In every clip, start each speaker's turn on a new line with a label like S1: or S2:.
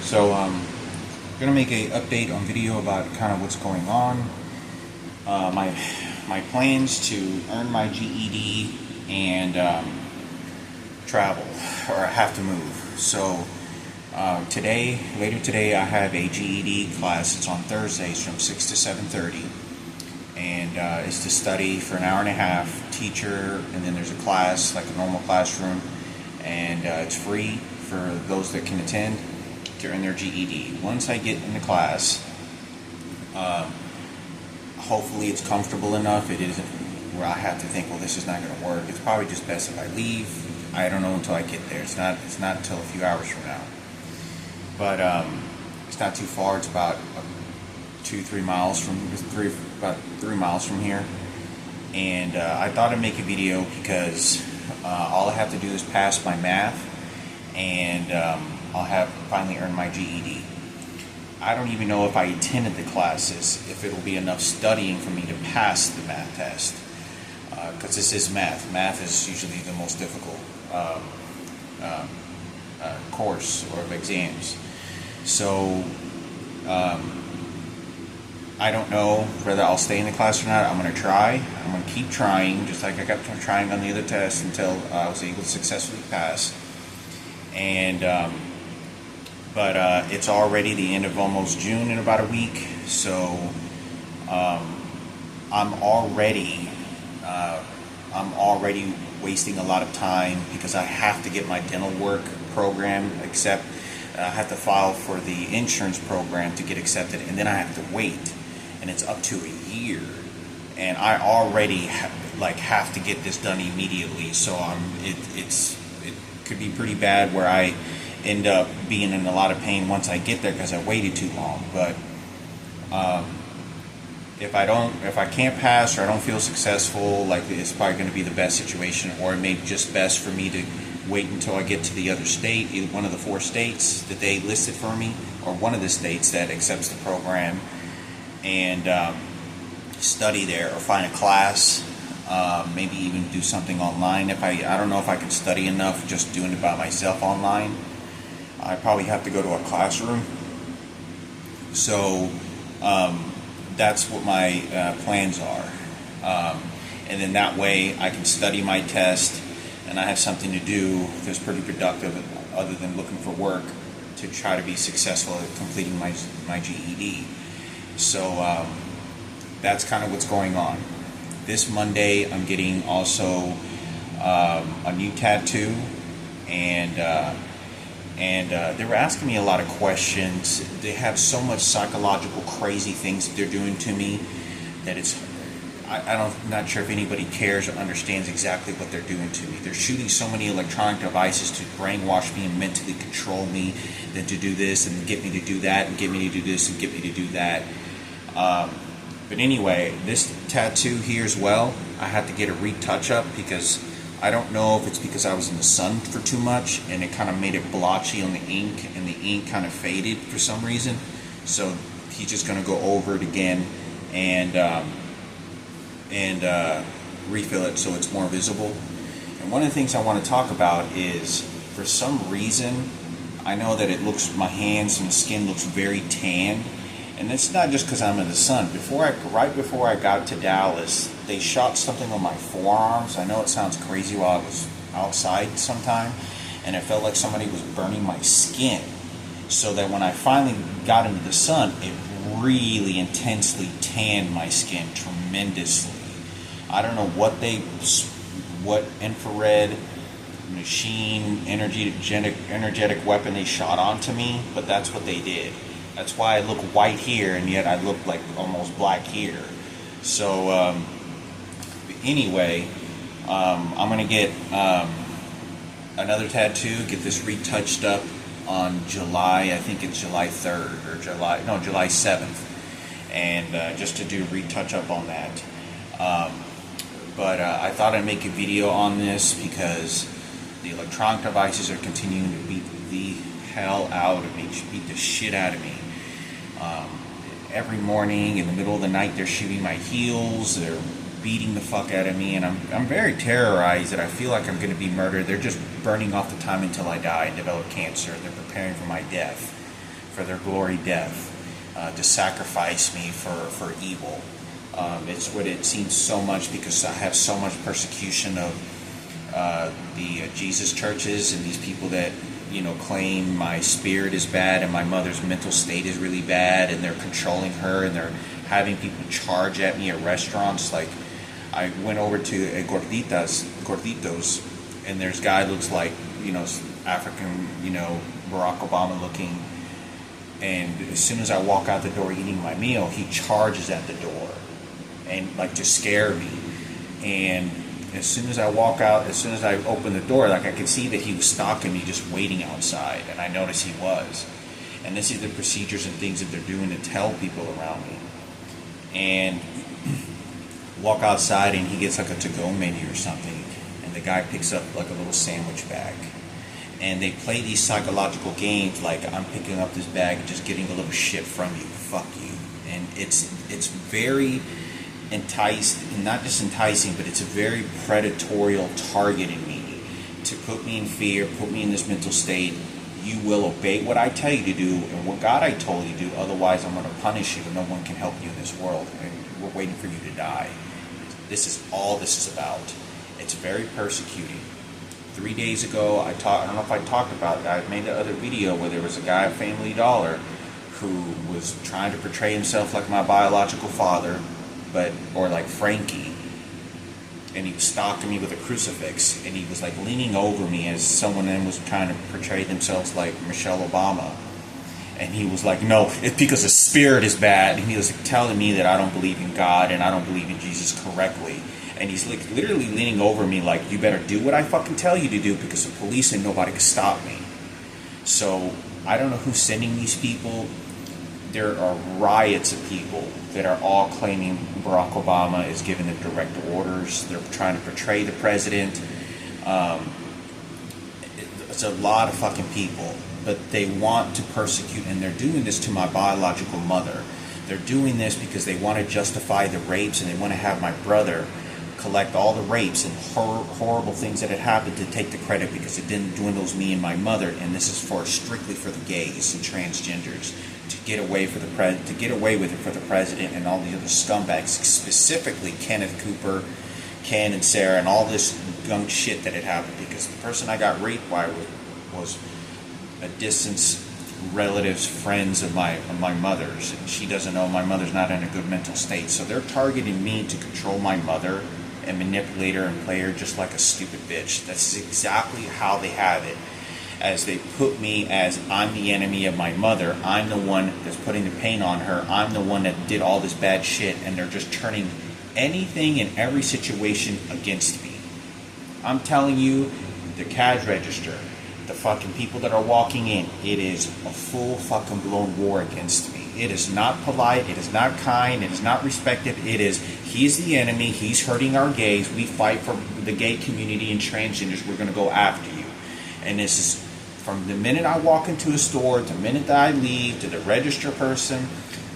S1: So gonna make a update on video about kind of what's going on. My plans to earn my GED and travel, or I have to move. So later today, I have a GED class. It's on Thursdays from 6 to 7:30, and it's to study for an hour and a half. Teacher, and then there's a class like a normal classroom, and it's free for those that can attend to earn their GED. Once I get in the class, hopefully it's comfortable enough. It isn't where I have to think, well, this is not going to work. It's probably just best if I leave. I don't know until I get there. It's not until a few hours from now. But it's not too far. It's about 3 miles from here. And I thought I'd make a video because all I have to do is pass my math, and I'll have finally earned my GED. I don't even know if I attended the classes, if it'll be enough studying for me to pass the math test. Because this is math. Math is usually the most difficult course or of exams. So I don't know whether I'll stay in the class or not. I'm going to try. I'm going to keep trying, just like I kept trying on the other tests until I was able to successfully pass. And but it's already the end of almost June in about a week, so I'm already wasting a lot of time because I have to get my dental work program accepted. I have to file for the insurance program to get accepted, and then I have to wait, and it's up to a year. And I already have to get this done immediately. So it could be pretty bad where I end up being in a lot of pain once I get there because I waited too long. But if I can't pass or I don't feel successful, it's probably going to be the best situation, or it may be just best for me to wait until I get to the other state, one of the 4 states that they listed for me, or one of the states that accepts the program, and study there or find a class, maybe even do something online. I don't know if I can study enough just doing it by myself online. I probably have to go to a classroom. So that's what my plans are. And then that way I can study my test, and I have something to do that's pretty productive other than looking for work to try to be successful at completing my GED. So that's kind of what's going on. This Monday I'm getting also a new tattoo, and they were asking me a lot of questions. They have so much psychological crazy things that they're doing to me that I'm not sure if anybody cares or understands exactly what they're doing to me. They're shooting so many electronic devices to brainwash me and mentally control me, then to do this and get me to do that and get me to do this and get me to do that. But anyway, this tattoo here as well, I had to get a retouch up because I don't know if it's because I was in the sun for too much and it kind of made it blotchy on the ink, and the ink kind of faded for some reason. So he's just going to go over it again and refill it so it's more visible. And one of the things I want to talk about is, for some reason, I know that my hands and the skin looks very tan, and it's not just because I'm in the sun. Right before I got to Dallas, they shot something on my forearms. I know it sounds crazy while I was outside sometime, and it felt like somebody was burning my skin. So that when I finally got into the sun, it really intensely tanned my skin tremendously. I don't know what infrared machine energetic weapon they shot onto me, but that's what they did. That's why I look white here, and yet I look like almost black here. So anyway, I'm gonna get another tattoo, get this retouched up on July, I think it's July 3rd or July 7th, and just to do a retouch up on that. But I thought I'd make a video on this because the electronic devices are continuing to beat the hell out of me, beat the shit out of me. Every morning, in the middle of the night, they're shooting my heels, they're beating the fuck out of me, and I'm very terrorized that I feel like I'm going to be murdered. They're just burning off the time until I die and develop cancer. They're preparing for my death. for their glory death, to sacrifice me for evil. It's what it seems so much because I have so much persecution of the Jesus churches and these people that claim my spirit is bad and my mother's mental state is really bad, and they're controlling her, and they're having people charge at me at restaurants. Like, I went over to a Gorditos, and there's a guy that looks like African, Barack Obama looking, and as soon as I walk out the door eating my meal, he charges at the door and like to scare me. And as soon as I walk out, as soon as I open the door, like I could see that he was stalking me, just waiting outside, and I noticed he was. And this is the procedures and things that they're doing to tell people around me. And walk outside, and he gets like a to-go menu or something, and the guy picks up like a little sandwich bag, and they play these psychological games like, I'm picking up this bag and just getting a little shit from you, fuck you. And it's very not just enticing, but it's a very predatorial targeting me to put me in fear, put me in this mental state. You will obey what I tell you to do and what God I told you to do, otherwise I'm going to punish you, and no one can help you in this world, and we're waiting for you to die. This is all this is about. It's very persecuting. 3 days ago, I don't know if I talked about it, I made the other video where there was a guy at Family Dollar who was trying to portray himself like my biological father, or like Frankie, and he was stalking me with a crucifix, and he was like leaning over me as someone then was trying to portray themselves like Michelle Obama, and he was like, no, it's because the spirit is bad, and he was like telling me that I don't believe in God and I don't believe in Jesus correctly, and he's like literally leaning over me like, you better do what I fucking tell you to do, because the police and nobody can stop me. So I don't know who's sending these people. There are riots of people that are all claiming Barack Obama is giving them direct orders. They're trying to portray the president. It's a lot of fucking people, but they want to persecute, and they're doing this to my biological mother. They're doing this because they want to justify the rapes, and they want to have my brother collect all the rapes and horrible things that had happened to take the credit, because it didn't dwindles me and my mother, and this is strictly for the gays and transgenders, to get away with it for the president and all the other scumbags, specifically Kenneth Cooper, Ken and Sarah, and all this gunk shit that had happened, because the person I got raped by was a distant relatives, friends of my mother's, and she doesn't know my mother's not in a good mental state, so they're targeting me to control my mother and manipulate her and play her just like a stupid bitch. That's exactly how they have it, as they put me as I'm the enemy of my mother, I'm the one that's putting the pain on her, I'm the one that did all this bad shit, and they're just turning anything in every situation against me. I'm telling you, the cash register, the fucking people that are walking in, it is a full fucking blown war against me. It is not polite, it is not kind, it is not respected, it is, he's the enemy, he's hurting our gays, we fight for the gay community and transgenders, we're going to go after you. And this is from the minute I walk into a store, to the minute that I leave, to the register person,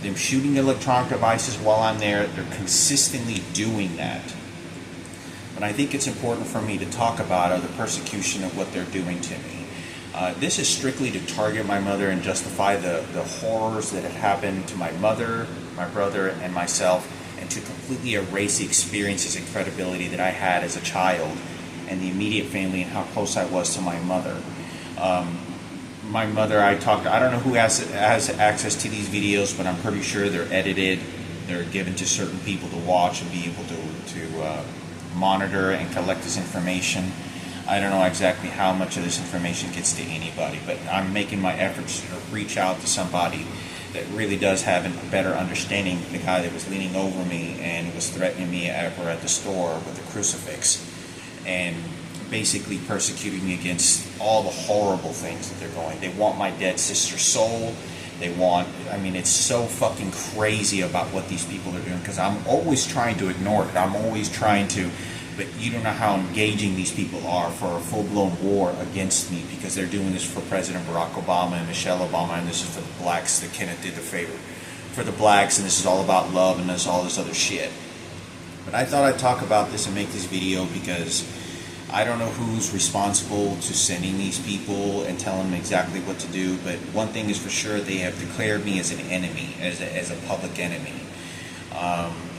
S1: them shooting electronic devices while I'm there, they're consistently doing that. But I think it's important for me to talk about the persecution of what they're doing to me. This is strictly to target my mother and justify the horrors that had happened to my mother, my brother, and myself, and to completely erase the experiences and credibility that I had as a child and the immediate family and how close I was to my mother. My mother, I don't know who has access to these videos, but I'm pretty sure they're edited. They're given to certain people to watch and be able to monitor and collect this information. I don't know exactly how much of this information gets to anybody, but I'm making my efforts to reach out to somebody that really does have a better understanding. The guy that was leaning over me and was threatening me at the store with a crucifix and basically persecuting me against all the horrible things that they're going. They want my dead sister's soul. It's so fucking crazy about what these people are doing, because I'm always trying to ignore it. I'm always trying to, but you don't know how engaging these people are for a full-blown war against me, because they're doing this for President Barack Obama and Michelle Obama, and this is for the blacks that Kenneth did the favor for the blacks, and this is all about love and all this other shit. But I thought I'd talk about this and make this video because I don't know who's responsible to sending these people and telling them exactly what to do, but one thing is for sure, they have declared me as an enemy, as a public enemy,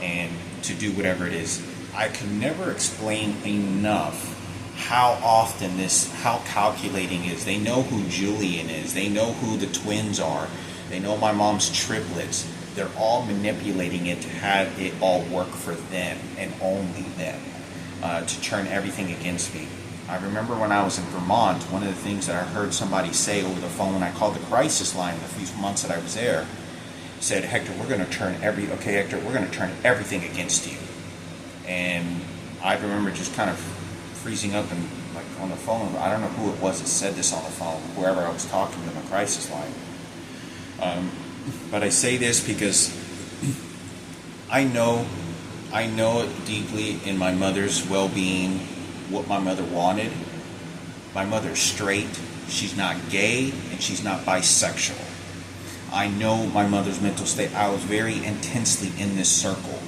S1: and to do whatever it is. I can never explain enough how calculating it is. They know who Julian is. They know who the twins are. They know my mom's triplets. They're all manipulating it to have it all work for them and only them, to turn everything against me. I remember when I was in Vermont, one of the things that I heard somebody say over the phone when I called the crisis line the few months that I was there, said, Hector, we're going to turn everything against you. And I remember just kind of freezing up and like on the phone. I don't know who it was that said this on the phone, whoever I was talking to on the crisis line. But I say this because I know it deeply in my mother's well-being, what my mother wanted. My mother's straight. She's not gay, and she's not bisexual. I know my mother's mental state. I was very intensely in this circle,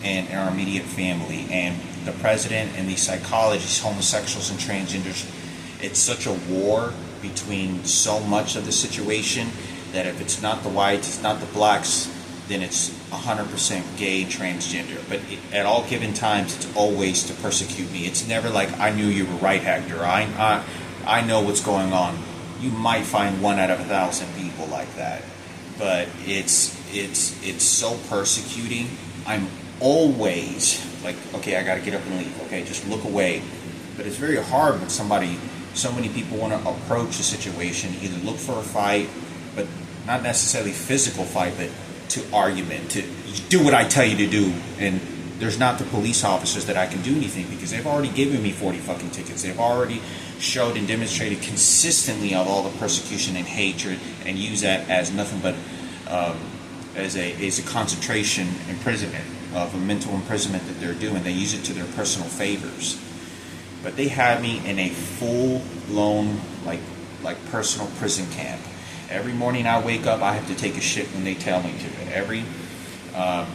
S1: and in our immediate family. And the president and these psychologists, homosexuals and transgenders, it's such a war between so much of the situation that if it's not the whites, it's not the blacks, then it's 100% gay and transgender. But at all given times, it's always to persecute me. It's never like, I knew you were right, Hector. I know what's going on. You might find 1 out of 1,000 people like that. But it's so persecuting. I'm always like, okay, I got to get up and leave. Okay, just look away. But it's very hard when so many people want to approach a situation, either look for a fight, but not necessarily physical fight, but to argument, to do what I tell you to do. And there's not the police officers that I can do anything because they've already given me 40 fucking tickets. They've already showed and demonstrated consistently of all the persecution and hatred and use that as nothing but as a concentration imprisonment of a mental imprisonment that they're doing. They use it to their personal favors. But they have me in a full-blown like personal prison camp. Every morning I wake up, I have to take a shit when they tell me to.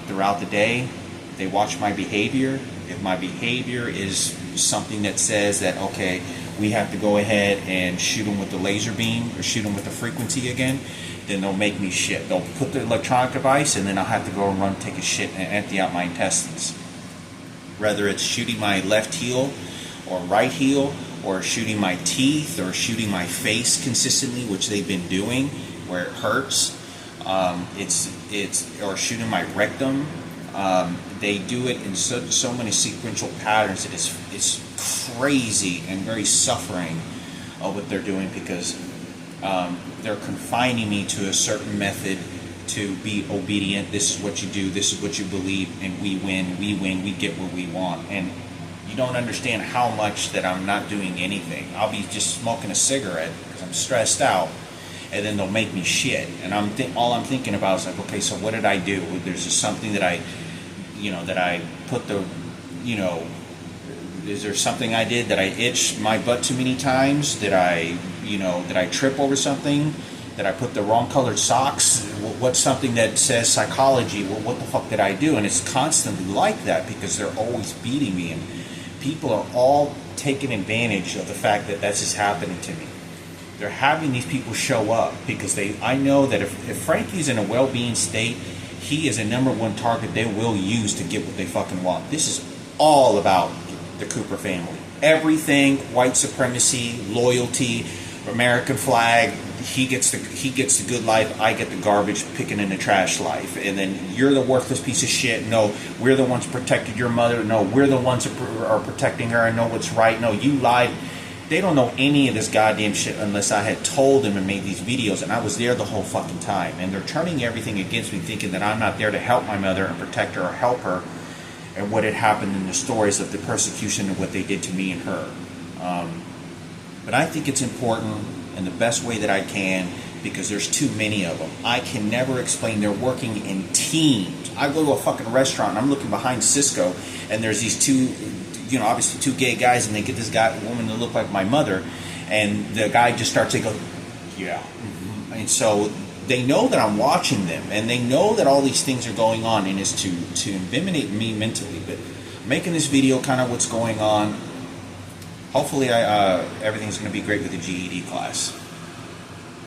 S1: Throughout the day, they watch my behavior. If my behavior is something that says that, okay, we have to go ahead and shoot them with the laser beam or shoot them with the frequency again, then they'll make me shit. They'll put the electronic device, and then I'll have to go and run, take a shit, and empty out my intestines. Whether it's shooting my left heel or right heel, or shooting my teeth, or shooting my face consistently, which they've been doing, where it hurts. Or shooting my rectum. They do it in so many sequential patterns that it's crazy and very suffering of what they're doing, because they're confining me to a certain method to be obedient. This is what you do, this is what you believe, and we win, we get what we want. And you don't understand how much that I'm not doing anything. I'll be just smoking a cigarette because I'm stressed out, and then they'll make me shit. And all I'm thinking about is like, okay, so what did I do? There's just something that I put the, is there something I did? That I itched my butt too many times? Did I trip over something? Did I put the wrong colored socks? What's something that says psychology? Well, what the fuck did I do? And it's constantly like that because they're always beating me, and people are all taking advantage of the fact that that's just happening to me. They're having these people show up because I know that if Frankie's in a well-being state, he is a #1 target they will use to get what they fucking want. This is all about the Cooper family. Everything, white supremacy, loyalty, American flag. He gets the good life. I get the garbage picking in the trash life. And then you're the worthless piece of shit. No, we're the ones who protected your mother. No, we're the ones who are protecting her and know what's right. No, you lied. They don't know any of this goddamn shit unless I had told them and made these videos, and I was there the whole fucking time. And they're turning everything against me, thinking that I'm not there to help my mother and protect her or help her, and what had happened in the stories of the persecution and what they did to me and her. But I think it's important in the best way that I can, because there's too many of them. I can never explain. They're working in teams. I go to a fucking restaurant and I'm looking behind Cisco, and there's these two, obviously two gay guys, and they get this woman to look like my mother, and the guy just starts to go, yeah. Mm-hmm. And so they know that I'm watching them, and they know that all these things are going on, and it's to intimidate me mentally. But I'm making this video, kind of what's going on. hopefully everything's going to be great with the GED class.